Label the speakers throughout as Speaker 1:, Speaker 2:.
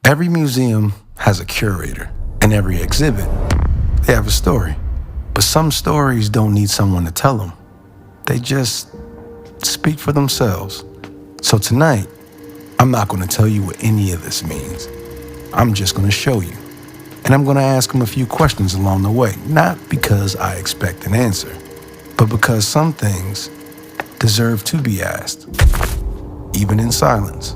Speaker 1: Every museum has a curator, and every exhibit, they have a story. But some stories don't need someone to tell them. They just speak for themselves. So tonight, I'm not going to tell you what any of this means. I'm just going to show you. And I'm going to ask them a few questions along the way, not because I expect an answer, but because some things deserve to be asked, even in silence.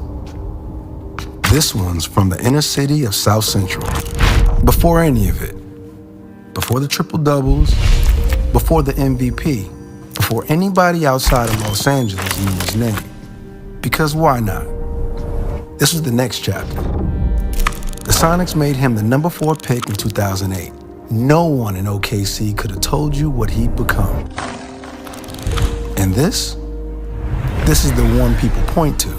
Speaker 1: This one's from the inner city of South Central. Before any of it, before the triple doubles, before the MVP, before anybody outside of Los Angeles knew his name. Because why not? This was the next chapter. The Sonics made him the number 4 pick in 2008. No one in OKC could have told you what he'd become. And this is the one people point to,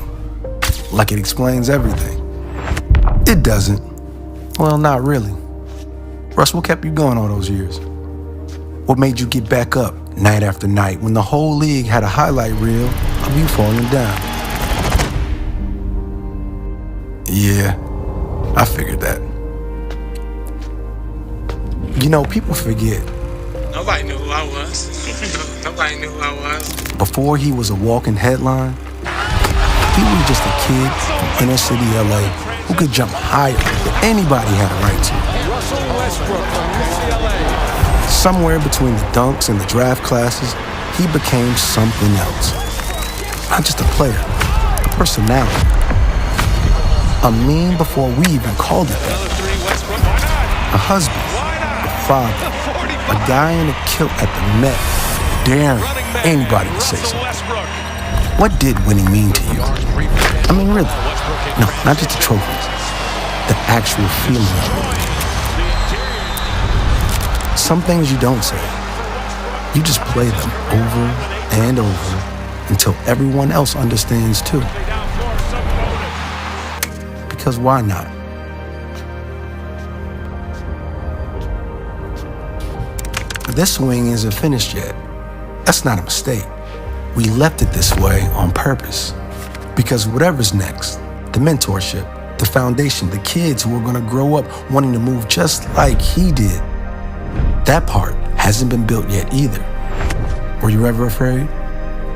Speaker 1: like it explains everything. It doesn't. Well, not really. Russ, what kept you going all those years? What made you get back up night after night when the whole league had a highlight reel of you falling down? Yeah, I figured that. You know, people forget.
Speaker 2: Nobody knew who I was. Nobody knew who I was.
Speaker 1: Before he was a walking headline, he was just a kid from inner city LA who could jump higher than anybody had a right to.
Speaker 3: Westbrook from UCLA.
Speaker 1: Somewhere between the dunks and the draft classes, he became something else. Not just a player, a personality. A meme before we even called it that. A husband, a father, a guy in a kilt at the Met, daring anybody to say something. What did winning mean to you? I mean, really. No, not just the trophies. The actual feeling of it. Some things you don't say. You just play them over and over until everyone else understands too. Because why not? This swing isn't finished yet. That's not a mistake. We left it this way on purpose. Because whatever's next, the mentorship, the foundation, the kids who are going to grow up wanting to move just like he did, that part hasn't been built yet either. Were you ever afraid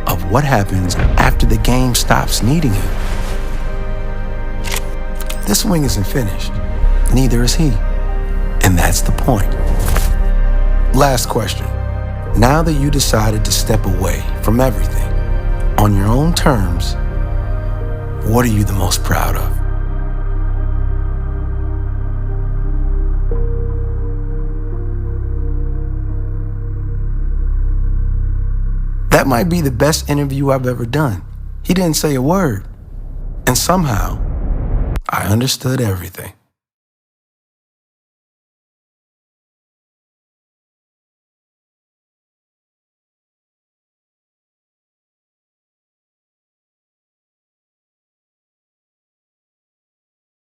Speaker 1: of what happens after the game stops needing you? This swing isn't finished. Neither is he. And that's the point. Last question. Now that you decided to step away from everything on your own terms, what are you the most proud of? That might be the best interview I've ever done. He didn't say a word. And somehow, I understood everything.